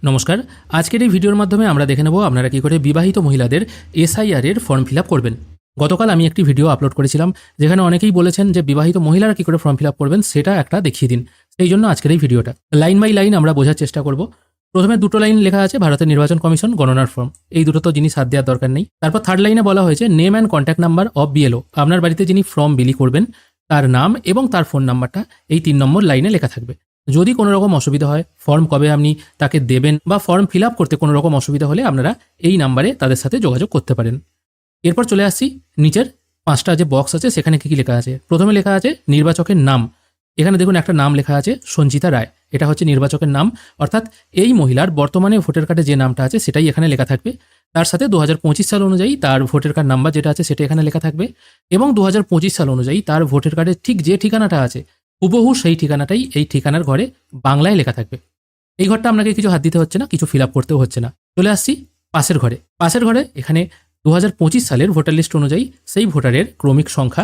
নমস্কার, আজকের এই ভিডিওর মাধ্যমে আমরা দেখে নেব আপনারা কী করে বিবাহিত মহিলাদের এসআইআর এর ফর্ম ফিল আপ করবেন। গতকাল আমি একটি ভিডিও আপলোড করেছিলাম যেখানে অনেকেই বলেছেন যে বিবাহিত মহিলারা কী করে ফর্ম ফিল আপ করবেন সেটা একটা দেখিয়ে দিন। সেই জন্য আজকের এই ভিডিওটা লাইন বাই লাইন আমরা বোঝার চেষ্টা করব। প্রথমে দুটো লাইন লেখা আছে ভারতের নির্বাচন কমিশন গণনার ফর্ম, এই দুটো তো জিনিস হাত দেওয়ার দরকার নেই। তারপর থার্ড লাইনে বলা হয়েছে name and contact number of BLO, আপনার বাড়িতে যিনি ফর্ম বিলি করবেন তার নাম এবং তার ফোন নাম্বারটা এই 3 নম্বর লাইনে লেখা থাকবে। যদি কোনো রকম অসুবিধা হয়, ফর্ম কবে আপনি তাকে দেবেন বা ফর্ম ফিল আপ করতে কোনো রকম অসুবিধা হলে আপনারা এই নাম্বারে তাদের সাথে যোগাযোগ করতে পারেন। এরপর চলে আসছি নিচের 5টা যে বক্স আছে সেখানে কী কী লেখা আছে। প্রথমে লেখা আছে নির্বাচকের নাম। এখানে দেখুন একটা নাম লেখা আছে সঞ্চিতা রায়, এটা হচ্ছে নির্বাচকের নাম, অর্থাৎ এই মহিলার বর্তমানে ভোটার কার্ডে যে নামটা আছে সেটাই এখানে লেখা থাকবে। তার সাথে 2025 সাল অনুযায়ী তার ভোটার কার্ড নাম্বার যেটা আছে সেটা এখানে লেখা থাকবে এবং 2025 সাল অনুযায়ী তার ভোটার কার্ডের ঠিক যে ঠিকানাটা আছে হুবহু সেই ঠিকানাটাই এই ঠিকানার ঘরে বাংলায় লেখা থাকবে। এই ঘরটা আপনাকে কিছু হাত দিতে হচ্ছে না, কিছু ফিল আপ করতেও হচ্ছে না। চলে আসছি পাশের ঘরে। পাশের ঘরে এখানে 2025 সালের ভোটার লিস্ট অনুযায়ী সেই ভোটারের ক্রমিক সংখ্যা,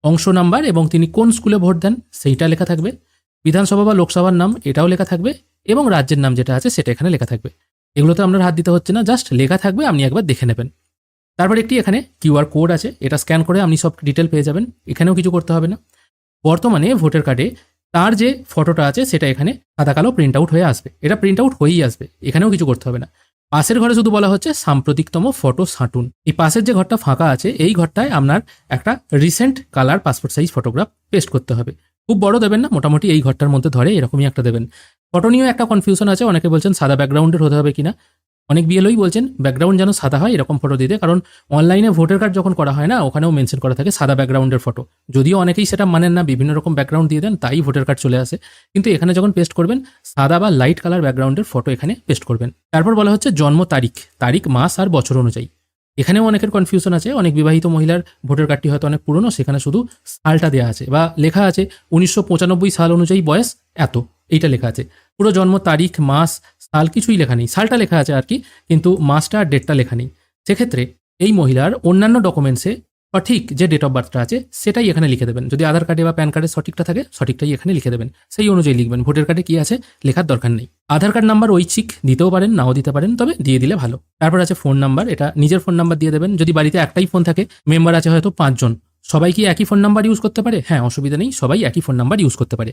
অংশ নাম্বার এবং তিনি কোন স্কুলে ভোট দেন সেইটা লেখা থাকবে। বিধানসভা বা লোকসভার নাম এটাও লেখা থাকবে এবং রাজ্যের নাম যেটা আছে সেটা এখানে লেখা থাকবে। এগুলোতে আপনার হাত দিতে হচ্ছে না, জাস্ট লেখা থাকবে, আপনি একবার দেখে নেবেন। তারপর একটি এখানে কিউআর কোড আছে, এটা স্ক্যান করে আপনি সব ডিটেল পেয়ে যাবেন, এখানেও কিছু করতে হবে না। বর্তমানে ভোটার কার্ডে তার যে ফটোটা আছে সেটা এখানে সাদা কালো প্রিন্ট আউট হয়ে আসবে, এটা প্রিন্ট আউট হয়েই আসবে, এখানেও কিছু করতে হবে না। পাশের ঘরে শুধু বলা হচ্ছে সাম্প্রতিকতম ফটো ছাঁটুন। এই পাশের যে ঘরটা ফাঁকা আছে এই ঘরটায় আপনার একটা recent colour passport size photograph paste করতে হবে। খুব বড় দেবেন না, মোটামুটি এই ঘরটার মধ্যে ধরে এরকমই একটা দেবেন। ফটো নিয়েও একটা কনফিউশন আছে, অনেকে বলছেন সাদা ব্যাকগ্রাউন্ডের হতে হবে কিনা, অনেক বিএলওই বলছেন ব্যাকগ্রাউন্ড যেন সাদা হয় এরকম ফটো দিতে, কারণ অনলাইনে ভোটার কার্ড যখন করা হয় না ওখানেও মেনশন করা থাকে সাদা ব্যাকগ্রাউন্ডের ফটো। যদিও অনেকেই সেটা মানেন না, বিভিন্ন রকম ব্যাকগ্রাউন্ড দিয়ে দেন তাই ভোটার কার্ড চলে আসে, কিন্তু এখানে যখন পেস্ট করবেন সাদা বা লাইট কালার ব্যাকগ্রাউন্ডের ফটো এখানে পেস্ট করবেন। তারপর বলা হচ্ছে জন্ম তারিখ, মাস আর বছর অনুযায়ী। এখানেও অনেকের কনফিউশন আছে, অনেক বিবাহিত মহিলার ভোটার কার্ডটি হয়তো অনেক পুরনো, সেখানে শুধু সালটা দেওয়া আছে বা লেখা আছে 1995 সাল অনুযায়ী বয়স এত, এইটা লেখা আছে। পুরো জন্ম তারিখ, মাস, সাল কিছুই লেখা নেই, সালটা লেখা আছে আর কি, কিন্তু মাসটা আর ডেটটা লেখা নেই। সেক্ষেত্রে এই মহিলার অন্যান্য ডকুমেন্টসে সঠিক যে ডেট অফ বার্থটা আছে সেটাই এখানে লিখে দেবেন। যদি আধার কার্ডে বা প্যান কার্ডে সঠিকটা থাকে সঠিকটাই এখানে লিখে দেবেন, সেই অনুযায়ী লিখবেন। ভোটার কার্ডে কি আছে লেখার দরকার নেই। আধার কার্ড নাম্বার ঐচ্ছিক দিতেও পারেন, নাও দিতে পারেন, তবে দিয়ে দিলে ভালো। তারপর আছে ফোন নাম্বার, এটা নিজের ফোন নাম্বার দিয়ে দেবেন। যদি বাড়িতে একটাই ফোন থাকে, মেম্বার আছে হয়তো 5 জন, সবাই কি একই ফোন নাম্বার ইউজ করতে পারে? হ্যাঁ, অসুবিধা নেই, সবাই একই ফোন নাম্বার ইউজ করতে পারে।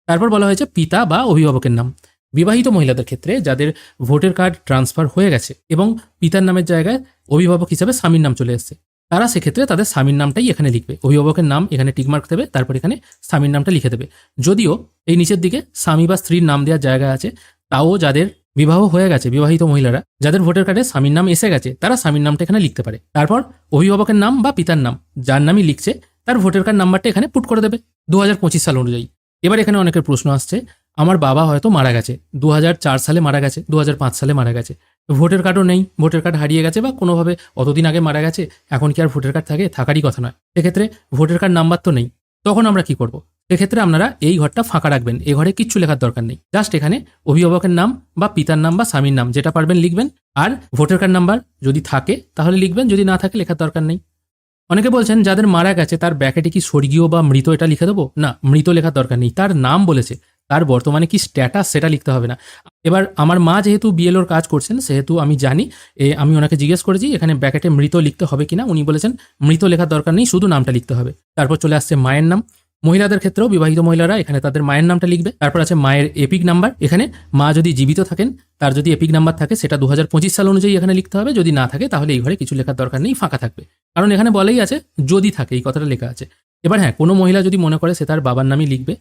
তারপর বলা হয়েছে পিতা বা অভিভাবকের নাম। বিবাহিত মহিলাদের ক্ষেত্রে যাদের ভোটার কার্ড ট্রান্সফার হয়ে গেছে এবং পিতার নামের জায়গায় অভিভাবক হিসাবে স্বামীর নাম চলে এসেছে, তারা সেক্ষেত্রে তাদের স্বামীর নামটাই এখানে লিখবে। অভিভাবকের নাম এখানে টিকমার্ক দেবে, তারপর এখানে স্বামীর নামটা লিখে দেবে। যদিও এই নিচের দিকে স্বামী বা স্ত্রীর নাম দেওয়ার জায়গা আছে, তাও যাদের বিবাহ হয়ে গেছে, বিবাহিত মহিলারা যাদের ভোটার কার্ডে স্বামীর নাম এসে গেছে তারা স্বামীর নামটা এখানে লিখতে পারে। তারপর অভিভাবকের নাম বা পিতার নাম যার নামই লিখছে তার ভোটার কার্ড নাম্বারটা এখানে পুট করে দেবে 2025 সাল অনুযায়ী। এবার এখানে অনেকের প্রশ্ন আসছে, আমার বাবা হয়তো মারা গেছে, 2004 সালে মারা গেছে, 2005 সালে মারা গেছে, ভোটার কার্ডও নেই, ভোটার কার্ড হারিয়ে গেছে বা কোনোভাবে অতদিন আগে মারা গেছে, এখন কি আর ভোটার কার্ড থাকে? থাকারই কথা নয়। সেক্ষেত্রে ভোটার কার্ড নাম্বার তো নেই, তখন আমরা কি করব? সেক্ষেত্রে আপনারা এই ঘরটা ফাঁকা রাখবেন, এই ঘরে কিচ্ছু লেখার দরকার নেই, জাস্ট এখানে অভিভাবকের নাম বা পিতার নাম বা স্বামীর নাম যেটা পারবেন লিখবেন, আর ভোটার কার্ড নাম্বার যদি থাকে তাহলে লিখবেন, যদি না থাকে লেখার দরকার নেই। অনেকে বলছেন যাদের মারা গেছে তার ব্যাকেটে কি স্বর্গীয় বা মৃত এটা লিখে দেবো? না, মৃত লেখার দরকার নেই, তার নাম বলেছে, তার বর্তমানে কি স্ট্যাটাস সেটা লিখতে হবে না। এবার আমার মা যেহেতু বিএলওর কাজ করছেন সেহেতু আমি জানি, আমি ওনাকে জিজ্ঞেস করেছি এখানে ব্যাকেটে মৃত লিখতে হবে কিনা, উনি বলেছেন মৃত লেখার দরকার নেই, শুধু নামটা লিখতে হবে। তারপর চলে আসছে মায়ের নাম। মহিলাদের ক্ষেত্রেও বিবাহিত মহিলারা এখানে তাদের মায়ের নামটা লিখবে। তারপর আছে মায়ের এপিক নাম্বার, এখানে মা যদি জীবিত থাকেন তার যদি এপিক নাম্বার থাকে সেটা 2025 সাল অনুযায়ী এখানে লিখতে হবে, যদি না থাকে তাহলে এই ঘরে কিছু লেখার দরকার নেই, ফাঁকা থাকবে, কারণ এখানে বলেই আছে যদি থাকে, এই কথাটা লেখা আছে। এবার হ্যাঁ, কোনো মহিলা যদি মনে করে সে তার বাবার নামই লিখবে,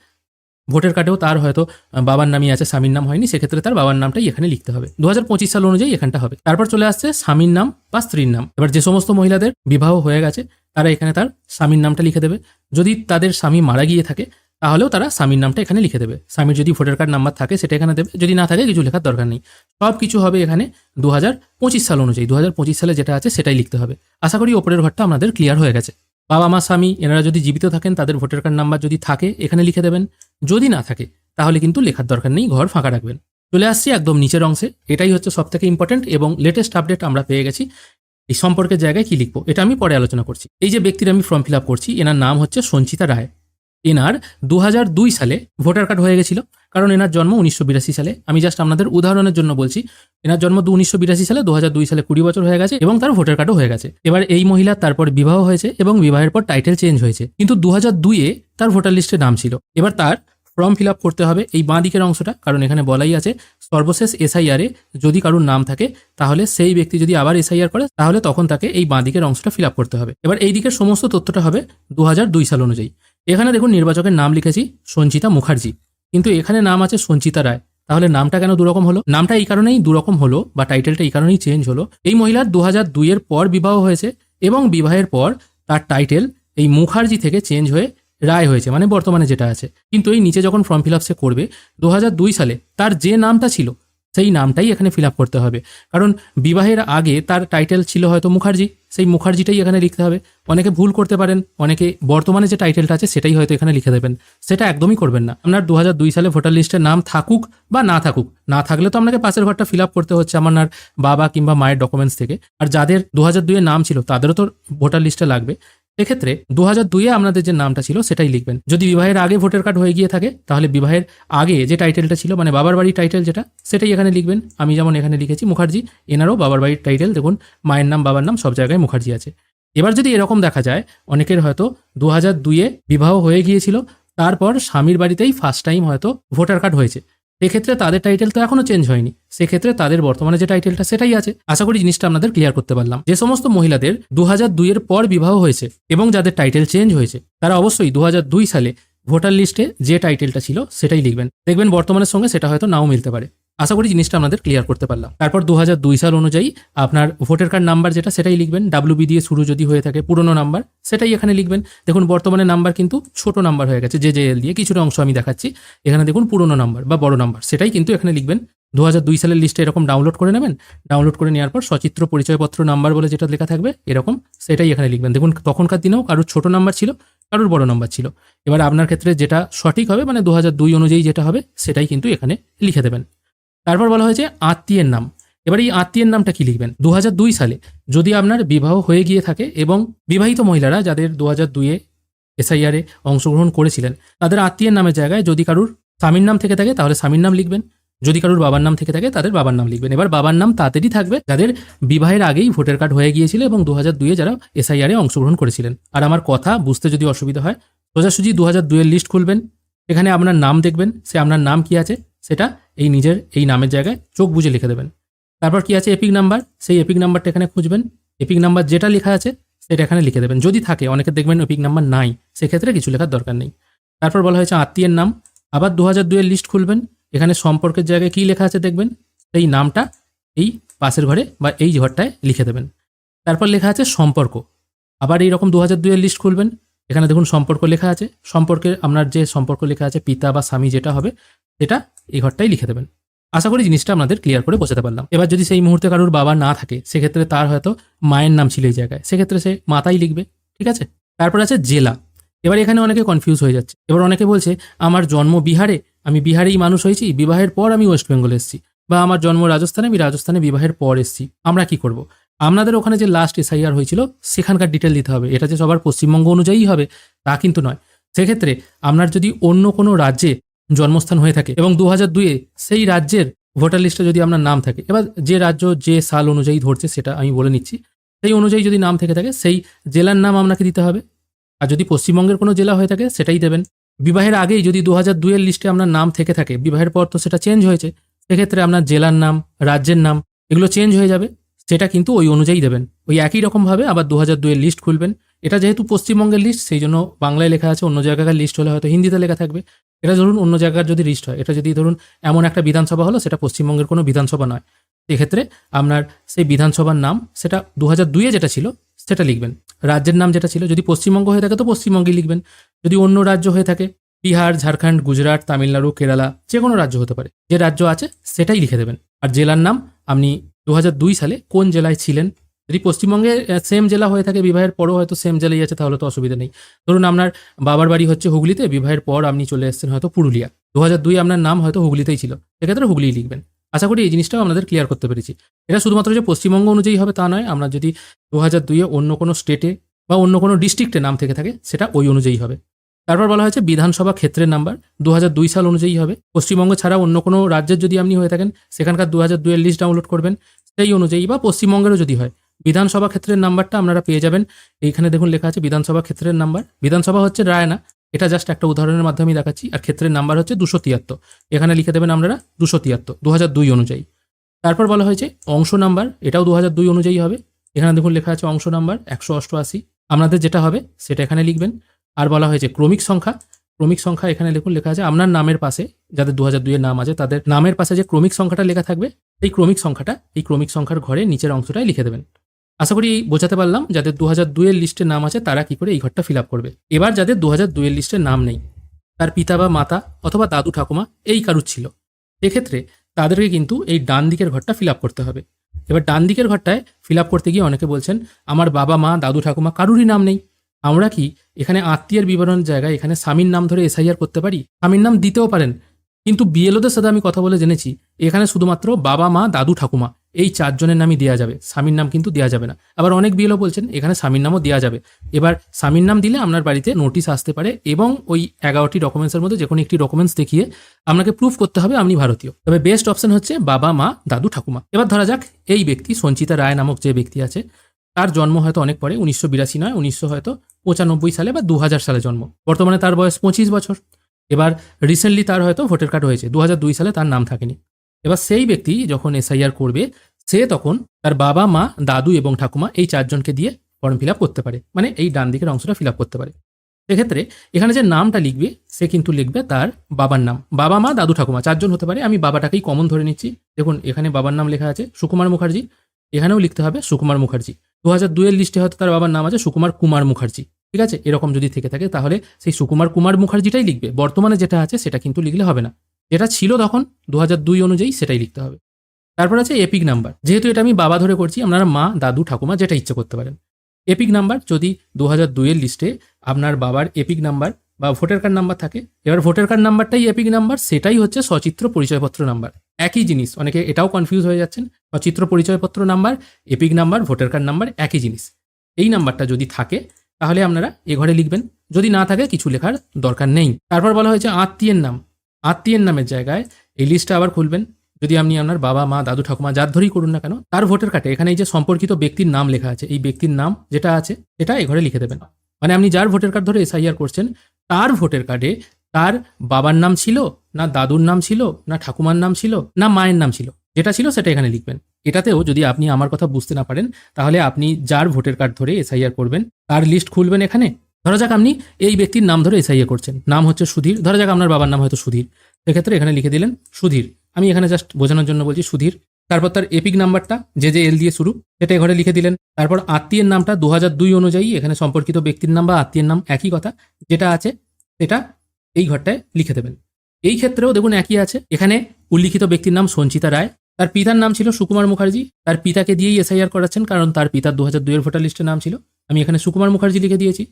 ভোটার কার্ডেও তার হয়তো বাবার নামই আছে, স্বামীর নাম হয়নি, সেক্ষেত্রে তার বাবার নামটাই এখানে লিখতে হবে, 2025 সাল অনুযায়ী এখানটা হবে। তারপর চলে আসছে স্বামীর নাম বা স্ত্রীর নাম। এবার যে সমস্ত মহিলাদের বিবাহ হয়ে গেছে তারা এখানে তার স্বামীর নামটা লিখে দেবে। যদি তাদের স্বামী মারা গিয়ে থাকে তাহলেও তারা স্বামীর নামটা এখানে লিখে দেবে। স্বামীর যদি ভোটার কার্ড নাম্বার থাকে সেটা এখানে দেবে, যদি না থাকে কিছু লেখার দরকার নেই। সব কিছু হবে এখানে 2025 সাল অনুযায়ী, 2025 সালে যেটা আছে সেটাই লিখতে হবে। আশা করি ওপরের ঘরটা আপনাদের ক্লিয়ার হয়ে গেছে। বাবা মা স্বামী এনারা যদি জীবিত থাকেন তাদের ভোটার কার্ড নাম্বার যদি থাকে এখানে লিখে দেবেন, যদি না থাকে তাহলে কিন্তু লেখার দরকার নেই, ঘর ফাঁকা রাখবেন। চলে আসছি একদম নিচের অংশে, এটাই হচ্ছে সবথেকে ইম্পর্টেন্ট এবং লেটেস্ট আপডেট আমরা পেয়ে গেছি। এই সম্পর্কের জায়গায় কি লিখবো এটা আমি পরে আলোচনা করছি। এই যে ব্যক্তির আমি ফর্ম ফিল আপ করছি এনার নাম হচ্ছে সঞ্চিতা রায়। এনার 2002 সালে ভোটার কার্ড হয়ে গেছিল, কারণ এনার জন্ম 1982 সালে। আমি জাস্ট আপনাদের উদাহরণের জন্য বলছি, এনার জন্ম 1982 সালে, 2002 সালে 20 বছর হয়ে গেছে এবং তার ভোটার কার্ডও হয়ে গেছে। এবার এই মহিলার তারপর বিবাহ হয়েছে এবং বিবাহের পর টাইটেল চেঞ্জ হয়েছে, কিন্তু 2002-এ তার ভোটার লিস্টে নাম ছিল। এবার তার ফর্ম ফিল আপ করতে হবে এই বাঁ দিকের অংশটা, কারণ এখানে বলাই আছে সর্বশেষ এসআইআরে যদি কারোর নাম থাকে তাহলে সেই ব্যক্তি যদি আবার এসআইআর করে তাহলে তখন তাকে এই বাঁ দিকের অংশটা ফিল আপ করতে হবে। এবার এই দিকের সমস্ত তথ্যটা হবে 2002 সাল অনুযায়ী। এখানে দেখুন নির্বাচকের নাম লিখেছি সঞ্চিতা মুখার্জি, কিন্তু এখানে নাম আছে সঞ্চিতা রায়। তাহলে নামটা কেন দুরকম হলো? নামটা এই কারণেই দুরকম হলো বা টাইটেলটা এই কারণেই চেঞ্জ হলো, এই মহিলার 2002-এর পর বিবাহ হয়েছে এবং বিবাহের পর তার টাইটেল এই মুখার্জি থেকে চেঞ্জ হয়ে রায় হয়েছে, মানে বর্তমানে যেটা আছে। কিন্তু এই নিচে যখন ফর্ম ফিল আপ সে করবে 2002 সালে তার যে নামটা ছিল সেই নামটাই এখানে ফিল আপ করতে হবে, কারণ বিবাহের আগে তার টাইটেল ছিল হয়তো মুখার্জি, সেই মুখার্জিটাই এখানে লিখতে হবে। অনেকে ভুল করতে পারেন, অনেকে বর্তমানে যে টাইটেলটা আছে সেটাই হয়তো এখানে লিখে দেবেন, সেটা একদমই করবেন না। আপনার 2002 সালে ভোটার লিস্টে নাম থাকুক বা না থাকুক, না থাকলে তো আপনাকে পাশের ঘরটা ফিল আপ করতে হচ্ছে আপনার বাবা কিংবা মায়ের ডকুমেন্টস থেকে। আর যাদের 2002-এ নাম ছিল তাদেরও তো ভোটার লিস্টে লাগবে। সেক্ষেত্রে 2002-এ আপনাদের যে নামটা ছিল সেটাই লিখবেন। যদি বিবাহের আগে ভোটার কার্ড হয়ে গিয়ে থাকে তাহলে বিবাহের আগে যে টাইটেলটা ছিল মানে বাবার বাড়ির টাইটেল যেটা, সেটাই এখানে লিখবেন। আমি যেমন এখানে লিখেছি মুখার্জি, এনারও বাবার বাড়ির টাইটেল দেখুন মায়ের নাম বাবার নাম সব জায়গায় মুখার্জি আছে। এবার যদি এরকম দেখা যায় অনেকের হয়তো 2002-এ বিবাহ হয়ে গিয়েছিল, তারপর স্বামীর বাড়িতেই ফার্স্ট টাইম হয়তো ভোটার কার্ড হয়েছে, সেক্ষেত্রে তাদের টাইটেল তো এখনো চেঞ্জ হয়নি, সেক্ষেত্রে তাদের বর্তমানে যে টাইটেলটা সেটাই আছে। আশা করি জিনিসটা আপনাদের ক্লিয়ার করতে পারলাম। যে সমস্ত মহিলাদের 2002-এর পর বিবাহ হয়েছে এবং যাদের টাইটেল চেঞ্জ হয়েছে তারা অবশ্যই 2002 সালে ভোটার লিস্টে যে টাইটেলটা ছিল সেটাই লিখবেন। দেখবেন বর্তমানের সঙ্গে সেটা হয়তো নাও মিলতে পারে। আশা করি জিনিসটা আপনাদের ক্লিয়ার করতে পারলাম। তারপর 2002 সাল অনুযায়ী আপনার ভোটার কার্ড নাম্বার যেটা সেটাই লিখবেন। WB দিয়ে শুরু যদি হয়ে থাকে পুরনো নাম্বার সেটাই এখানে লিখবেন। দেখুন বর্তমানে নাম্বার কিন্তু ছোট নাম্বার হয়ে গেছে, JJL দিয়ে কিছুটা অংশ আমি দেখাচ্ছি। এখানে দেখুন পুরনো নাম্বার বা বড় নাম্বার সেটাই কিন্তু এখানে লিখবেন। 2002 সালের লিস্টে এরকম ডাউনলোড করে নেবেন। ডাউনলোড করে নেওয়ার পর সচিত্র পরিচয়পত্র নাম্বার বলে যেটা লেখা থাকবে এরকম সেটাই এখানে লিখবেন। দেখুন তখনকার দিনেও কারোর ছোট নাম্বার ছিল, কারোর বড় নাম্বার ছিল। এবার আপনার ক্ষেত্রে যেটা সঠিক হবে মানে 2002 অনুযায়ী যেটা হবে সেটাই কিন্তু এখানে লিখে দেবেন। তারপর বলা হয়েছে আত্মীয়ের নাম। এবার এই আত্মীয়ের নামটা কি লিখবেন? 2002 সালে যদি আপনার বিবাহ হয়ে গিয়ে থাকে এবং বিবাহিত মহিলারা যাদের 2002-এ এসআইআরে অংশগ্রহণ করেছিলেন তাদের আত্মীয়ের নামের জায়গায় যদি কারুর স্বামীর নাম থেকে থাকে তাহলে স্বামীর নাম লিখবেন, যদি কারুর বাবার নাম থেকে থাকে তাদের বাবার নাম লিখবেন। এবার বাবার নাম তাদেরই থাকবে যাদের বিবাহের আগেই ভোটার কার্ড হয়ে গিয়েছিল এবং 2002-এ যারা এসআইআরে অংশগ্রহণ করেছিলেন। আর আমার কথা বুঝতে যদি অসুবিধা হয় সোজাসুজি 2002-এর লিস্ট খুলবেন, এখানে আপনার নাম দেখবেন, সে আপনার নাম কি আছে সেটা এই নিজের এই নামের জায়গায় চোখ বুজে লিখে দেবেন। তারপর কি আছে এপিক নাম্বার, সেই এপিক নাম্বারটা এখানে খুঁজবেন। এপিক নাম্বার যেটা লেখা আছে সেটা এখানে লিখে দেবেন। যদি থাকে, অনেকে দেখবেন এপিক নাম্বার নাই, সেক্ষেত্রে কিছু লেখার দরকার নেই। তারপর বলা হয়েছে আত্মীয়ের নাম। আবার 2002-এর লিস্ট খুলবেন, এখানে সম্পর্কের জায়গায় কী লেখা আছে দেখবেন, সেই নামটা এই পাশের ঘরে বা এই ঘরটায় লিখে দেবেন। তারপর লেখা আছে সম্পর্ক। আবার এইরকম 2002-এর লিস্ট খুলবেন, এখানে দেখুন সম্পর্ক লেখা আছে। সম্পর্কে আপনার যে সম্পর্ক লেখা আছে পিতা বা স্বামী যেটা হবে সেটা এই ঘরটাই লিখে দেবেন। আশা করি জিনিসটা আপনাদের ক্লিয়ার করে বোঝাতে পারলাম। এবার যদি সেই মুহূর্তে কারোর বাবা না থাকে সেক্ষেত্রে তার হয়তো মায়ের নাম ছিল এই জায়গায়, সেক্ষেত্রে সে মাতাই লিখবে, ঠিক আছে। তারপর আছে জেলা। এবার এখানে অনেকে কনফিউজ হয়ে যাচ্ছে। এবার অনেকে বলছে আমার জন্ম বিহারে, আমি বিহারেই মানুষ হয়েছি, বিবাহের পর আমি ওয়েস্ট বেঙ্গলে এসেছি, বা আমার জন্ম রাজস্থানে, আমি রাজস্থানে বিবাহের পর এসেছি, আমরা কি করব? আপনাদের ওখানে যে লাস্ট এসআইআর হয়েছিল সেখানকার ডিটেল দিতে হবে। এটা যে সবার পশ্চিমবঙ্গ অনুযায়ী হবে তা কিন্তু নয়। সেক্ষেত্রে আপনার যদি অন্য কোনো রাজ্যে জন্মস্থান হয়ে থাকে এবং 2002-এ সেই রাজ্যের ভোটার লিস্টে যদি আপনার নাম থাকে, এবার যে রাজ্য যে সাল অনুযায়ী ধরছে সেটা আমি বলে নিচ্ছি, সেই অনুযায়ী যদি নাম থেকে থাকে সেই জেলার নাম আপনাকে দিতে হবে। আর যদি পশ্চিমবঙ্গের কোনো জেলা হয়ে থাকে সেটাই দেবেন। বিবাহের আগেই যদি 2002-এর লিস্টে আপনার নাম থেকে থাকে, বিবাহের পর তো সেটা চেঞ্জ হয়েছে, সেক্ষেত্রে আপনার জেলার নাম, রাজ্যের নাম এগুলো চেঞ্জ হয়ে যাবে, সেটা কিন্তু ওই অনুযায়ী দেবেন। ওই একই রকমভাবে আবার 2002-এর লিস্ট খুলবেন। এটা যেহেতু পশ্চিমবঙ্গের লিস্ট সেই জন্য বাংলায় লেখা আছে, অন্য জায়গাকার লিস্ট হলে হয়তো হিন্দিতে লেখা থাকবে। এটা ধরুন অন্য জায়গার যদি লিস্ট হয়, এটা যদি ধরুন এমন একটা বিধানসভা হলো সেটা পশ্চিমবঙ্গের কোনো বিধানসভা নয়, সেক্ষেত্রে আপনার সেই বিধানসভার নাম সেটা 2002-এ যেটা ছিল সেটা লিখবেন। রাজ্যের নাম যেটা ছিল, যদি পশ্চিমবঙ্গ হয়ে থাকে তো পশ্চিমবঙ্গেই লিখবেন। যদি অন্য রাজ্য হয়ে থাকে, বিহার, ঝাড়খণ্ড, গুজরাট, তামিলনাড়ু, কেরালা, যে কোনো রাজ্য হতে পারে, যে রাজ্য আছে সেটাই লিখে দেবেন। আর জেলার নাম আপনি 2002 সালে কোন জেলায় ছিলেন, যদি পশ্চিমবঙ্গে সেম জেলা হয়ে থাকে, বিবাহের পরও হয়তো সেম জেলায় আছে, তাহলে তো অসুবিধা নেই। ধরুন আপনার বাবার বাড়ি হচ্ছে হুগলিতে, বিবাহের পর আপনি চলে এসেছেন হয়তো পুরুলিয়া, 2002 আপনার নাম হয়তো হুগলিতেই ছিল, সেক্ষেত্রে হুগলিই লিখবেন। আশা করি এই জিনিসটাও আপনাদের ক্লিয়ার করতে পেরেছি। এটা শুধুমাত্র যে পশ্চিমবঙ্গ অনুযায়ী হবে তা নয়, আমরা যদি 2002-এ অন্য কোনো স্টেটে বা অন্য কোনো ডিস্ট্রিক্টে নাম থেকে থাকে সেটা ওই অনুযায়ী হবে। তারপর বলা হয়েছে বিধানসভা ক্ষেত্রের নাম্বার 2002 সাল অনুযায়ী হবে। পশ্চিমবঙ্গ ছাড়া অন্য কোনো রাজ্যের যদি আপনি হয়ে থাকেন সেখানকার 2002 এর লিস্ট ডাউনলোড করবেন সেই অনুযায়ী, বা পশ্চিমবঙ্গেরও যদি হয় বিধানসভা ক্ষেত্রের নাম্বারটা আপনারা পেয়ে যাবেন। এইখানে দেখুন লেখা আছে বিধানসভা ক্ষেত্রের নাম্বার। বিধানসভা হচ্ছে রায় না, এটা জাস্ট একটা উদাহরণের মাধ্যমে দেখাচ্ছি। আর ক্ষেত্রের নাম্বার হচ্ছে 273, এখানে লিখে দেবেন আপনারা 273 2002 অনুযায়ী। তারপর বলা হয়েছে অংশ নাম্বার, এটাও 2002 অনুযায়ী হবে। এখানে দেখুন লেখা আছে অংশ নাম্বার 188, আপনাদের যেটা হবে সেটা এখানে লিখবেন। আর বলা হয়েছে ক্রমিক সংখ্যা, ক্রমিক সংখ্যা এখানে দেখুন লেখা আছে আপনার নামের পাশে, যাদের 2002 এর নাম আছে তাদের নামের পাশে যে ক্রমিক সংখ্যাটা লেখা থাকবে এই ক্রমিক সংখ্যার ঘরে নিচের অংশটাই লিখে দেবেন। আশা করি বোঝাতে পারলাম যাদের 2002 এর লিস্টে নাম আছে তারা কি করে এই ঘরটা ফিল আপ করবে। এবার যাদের 2002 এর লিস্টে নাম নেই, তার পিতা বা মাতা অথবা দাদু ঠাকুমা এই কারুর ছিল, এক্ষেত্রে তাদেরকে কিন্তু এই ডান দিকের ঘরটা ফিল আপ করতে হবে। এবার ডান দিকের ঘরটায় ফিল আপ করতে গিয়ে অনেকে বলছেন আমার বাবা মা দাদু ঠাকুমা কারুরই নাম নেই, আমরা কি এখানে আত্মীয়ের বিবরণের জায়গায় এখানে স্বামীর নাম ধরে এসআইআর করতে পারি? স্বামীর নাম দিতেও পারেন, কিন্তু বিএলওদের সাথে আমি কথা বলে জেনেছি এখানে শুধুমাত্র বাবা মা দাদু ঠাকুমা এই 4 জনের নামই দেওয়া যাবে, স্বামীর নাম কিন্তু দেওয়া যাবে না। আবার অনেক বিএলও বলছেন এখানে স্বামীর নামও দেওয়া যাবে। এবার স্বামীর নাম দিলে আপনার বাড়িতে নোটিশ আসতে পারে এবং ওই 11টি ডকুমেন্টসের মধ্যে যে কোনো একটি ডকুমেন্টস দেখিয়ে আপনাকে প্রুফ করতে হবে আপনি ভারতীয়। তবে বেস্ট অপশন হচ্ছে বাবা মা দাদু ঠাকুমা। এবার ধরা যাক এই ব্যক্তি সঞ্চিতা রায় নামক যে ব্যক্তি আছে তার জন্ম হয়তো অনেক পরে, 1982 নয়, 1995 সালে বা 2000 সালে জন্ম। বর্তমানে তার বয়স 25 বছর। এবার রিসেন্টলি তার হয়তো ভোটার কার্ড হয়েছে, 2002 সালে তার নাম থাকেনি। এবার সেই ব্যক্তি যখন এসআইআর করবে সে তখন তার বাবা মা দাদু এবং ঠাকুমা এই 4 জনকে দিয়ে ফর্ম ফিল আপ করতে পারে, মানে এই ডান দিকের অংশটা ফিল আপ করতে পারে। সেক্ষেত্রে এখানে যে নামটা লিখবে সে কিন্তু লিখবে তার বাবার নাম। বাবা মা দাদু ঠাকুমা 4 জন হতে পারে, আমি বাবাটাকেই কমন ধরে নিচ্ছি। দেখুন এখানে বাবার নাম লেখা আছে সুকুমার মুখার্জি, এখানেও লিখতে হবে সুকুমার মুখার্জি। 2002 এর লিস্টে হয়তো তার বাবার নাম আছে সুকুমার কুমার মুখার্জি, ঠিক আছে? এরকম যদি থেকে থাকে তাহলে সেই সুকুমার কুমার মুখার্জিটাই লিখবে। বর্তমানে যেটা আছে সেটা কিন্তু লিখলে হবে না, যেটা ছিল তখন 2002 অনুযায়ী সেটাই লিখতে হবে। তারপর আছে এপিক নাম্বার, যেহেতু এটা আমি বাবা ধরে করছি, আপনারা মা দাদু ঠাকুমা যেটা ইচ্ছে করতে পারেন। এপিক নাম্বার যদি 2002 এর লিস্টে আপনার বাবার এপিক নাম্বার বা ভোটার কার্ড নাম্বার থাকে, এবার ভোটার কার্ড নাম্বারটাই এপিক নাম্বার, সেটাই হচ্ছে সচিত্র পরিচয়পত্র নাম্বার। একই জিনিস, অনেকে এটাও কনফিউজ হয়ে যাচ্ছেন। সচিত্র পরিচয়পত্র number, epic number, voter card number একই জিনিস। এই নাম্বারটা যদি থাকে তাহলে আপনারা এ ঘরে লিখবেন, যদি না থাকে কিছু লেখার দরকার নেই। তারপর বলা হয়েছে আত্মীয়ের নাম। আত্মীয়ের নামের জায়গায় এই লিস্টটা আবার খুলবেন। যদি আপনি আপনার বাবা মা দাদু ঠাকুমা যার ধরেই করুন না কেন, তার ভোটার কার্ডে এখানে এই যে সম্পর্কিত ব্যক্তির নাম লেখা আছে, এই ব্যক্তির নাম যেটা আছে সেটা এ ঘরে লিখে দেবেন। মানে আপনি যার ভোটার কার্ড ধরে এসআইআর করছেন তার ভোটার কার্ডে তার বাবার নাম ছিল না, দাদুর নাম ছিল না, ঠাকুমার নাম ছিল না, মায়ের নাম ছিল, যেটা ছিল সেটা এখানে লিখবেন। এটাতেও যদি আপনি আমার কথা বুঝতে না পারেন তাহলে আপনি যার ভোটার কার্ড ধরে এসআইআর করবেন তার লিস্ট খুলবেন এখানে। ধরা যাক আপনি এই ব্যক্তির নাম ধরে এসআইআর করছেন, নাম হচ্ছে সুধীর, ধরা যাক আপনার বাবার নাম হয়তো সুধীর, সেক্ষেত্রে এখানে লিখে দিলেন সুধীর। আমি এখানে জাস্ট বোঝানোর জন্য বলছি সুধীর। তারপর তার এপিক নাম্বারটা যে এল দিয়ে শুরু সেটা ঘরে লিখে দিলেন। তারপর আত্মীয়ের নামটা 2002 অনুযায়ী এখানে সম্পর্কিত ব্যক্তির নাম বা আত্মীয়ের নাম একই কথা যেটা আছে সেটা এই ঘরটায় লিখে দেবেন। এই ক্ষেত্রেও দেখুন একই আছে, এখানে উল্লিখিত ব্যক্তির নাম সঞ্চিতা রায়, তার পিতার নাম ছিল সুকুমার মুখার্জি, তার পিতাকে দিয়েই এসআইআর করাচ্ছেন কারণ তার পিতার 2002 এর ভোটার লিস্টে নাম ছিল। আমি এখানে সুকুমার মুখার্জি লিখে দিয়েছি।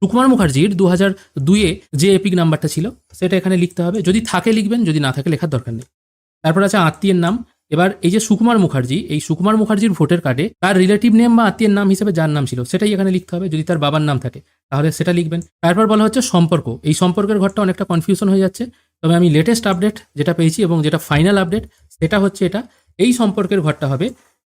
সুকুমার মুখার্জির 2002 যে এপিক নাম্বারটা ছিল সেটা এখানে লিখতে হবে, যদি থাকে লিখবেন, যদি না থাকে লেখার দরকার নেই। তারপর আছে আত্মীয়ের নাম। এবার এই যে সুকুমার মুখার্জি, এই সুকুমার মুখার্জির ভোটার কার্ডে তার রিলেটিভ নেম বা আত্মীয়ের নাম হিসেবে যার নাম ছিল সেটাই এখানে লিখতে হবে, যদি তার বাবার নাম থাকে তাহলে সেটা লিখবেন। তারপর বলা হচ্ছে সম্পর্ক। এই সম্পর্কের ঘরটা অনেকটা কনফিউশন হয়ে যাচ্ছে, তবে আমি লেটেস্ট আপডেট যেটা পেয়েছি এবং যেটা ফাইনাল আপডেট সেটা হচ্ছে এটা। এই সম্পর্কের ঘরটা হবে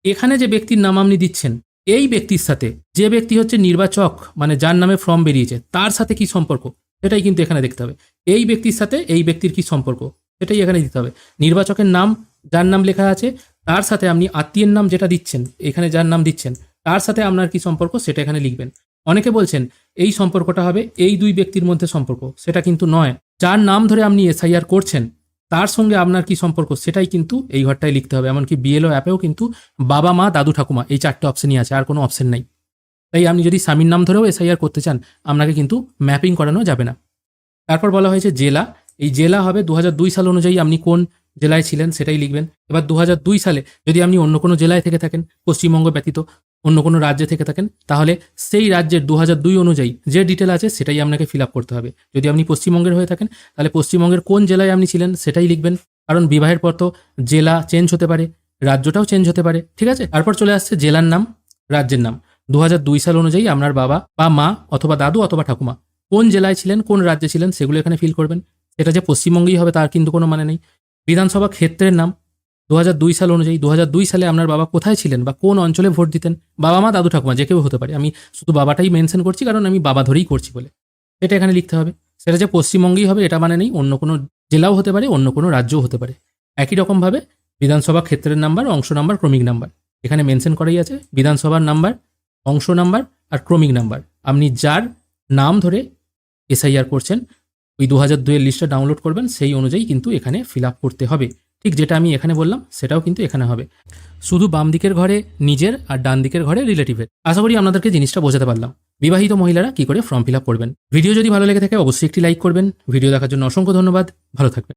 এখানে যে ব্যক্তির নাম আপনি দিচ্ছেন এই ব্যক্তির সাথে যে ব্যক্তি হচ্ছে নির্বাচক, মানে যার নামে ফর্ম বেরিয়েছে তার সাথে কি সম্পর্ক সেটাই কিন্তু এখানে দেখতে হবে। এই ব্যক্তির সাথে এই ব্যক্তির কি সম্পর্ক সেটাই এখানে দিতে হবে। নির্বাচকের নাম যার নাম লেখা আছে তার সাথে আপনি আত্মীয়ের নাম যেটা দিচ্ছেন, এখানে যার নাম দিচ্ছেন তার সাথে আপনার কি সম্পর্ক সেটা এখানে লিখবেন। অনেকে বলছেন এই সম্পর্কটা হবে এই দুই ব্যক্তির মধ্যে সম্পর্ক, সেটা কিন্তু নয়। যার নাম ধরে আপনি এসআইআর করছেন তার সঙ্গে আপনার কি সম্পর্ক সেটাই কিন্তু এই ঘরটায় লিখতে হবে। এমনকি বিএলও অ্যাপেও কিন্তু বাবা মা দাদু ঠাকুমা এই 4টে অপশনই আছে, আর কোনো অপশন নাই। তাই আপনি যদি স্বামীর নাম ধরেও এসআইআর করতে চান আপনাকে কিন্তু ম্যাপিং করানো যাবে না। তারপর বলা হয়েছে জেলা। এই জেলা হবে 2002 সাল অনুযায়ী আপনি কোন জেলায় ছিলেন সেটাই লিখবেন। এবার 2002 সালে যদি আপনি অন্য কোনো জেলায় থেকে থাকেন, পশ্চিমবঙ্গ ব্যতীত অন্য কোনো রাজ্যে থেকে থাকেন, তাহলে সেই রাজ্যের 2002 অনুযায়ী যে ডিটেল আছে সেটাই আপনাকে ফিল আপ করতে হবে। যদি আপনি পশ্চিমবঙ্গের হয়ে থাকেন তাহলে পশ্চিমবঙ্গের কোন জেলায় আপনি ছিলেন সেটাই লিখবেন, কারণ বিবাহের পর তো জেলা চেঞ্জ হতে পারে, রাজ্যটাও চেঞ্জ হতে পারে, ঠিক আছে? তারপর চলে আসছে জেলার নাম, রাজ্যের নাম। 2002 সাল অনুযায়ী আপনার বাবা বা মা অথবা দাদু অথবা ঠাকুমা কোন জেলায় ছিলেন, কোন রাজ্যে ছিলেন সেগুলো এখানে ফিল করবেন। সেটা যে পশ্চিমবঙ্গেই হবে তার কিন্তু কোনো মানে নেই। বিধানসভা ক্ষেত্রের নাম 2002 সাল অনুযায়ী 2002 সালে আপনার বাবা কোথায় ছিলেন বা কোন অঞ্চলে ভোট দিতেন, বাবা মা দাদু ঠাকুমা যে কেউ হতে পারে, আমি শুধু বাবাটাই মেনশন করছি কারণ আমি বাবা ধরেই করছি বলে। এটা এখানে লিখতে হবে। সেটা যে পশ্চিমবঙ্গেই হবে এটা মানে নেই, অন্য কোনো জেলাও হতে পারে, অন্য কোনো রাজ্যও হতে পারে। একই রকমভাবে বিধানসভা ক্ষেত্রের নাম্বার, অংশ নাম্বার, ক্রমিক নাম্বার এখানে মেনশন করাই আছে। বিধানসভার নাম্বার, অংশ নাম্বার আর ক্রমিক নাম্বার আপনি যার নাম ধরে এসআইআর করছেন ওই 2002 লিস্টটা ডাউনলোড করবেন, সেই অনুযায়ী কিন্তু এখানে ফিল আপ করতে হবে। ঠিক যেটা আমি এখানে বললাম সেটাও কিন্তু এখানে হবে, শুধু বাম দিকের ঘরে নিজের আর ডান দিকের ঘরে রিলেটিভের। আশা করি আপনাদেরকে জিনিসটা বোঝাতে পারলাম বিবাহিত মহিলারা কি করে ফর্ম ফিল আপ করবেন। ভিডিও যদি ভালো লেগে থাকে অবশ্যই একটি লাইক করবেন। ভিডিও দেখার জন্য অসংখ্য ধন্যবাদ, ভালো থাকবেন।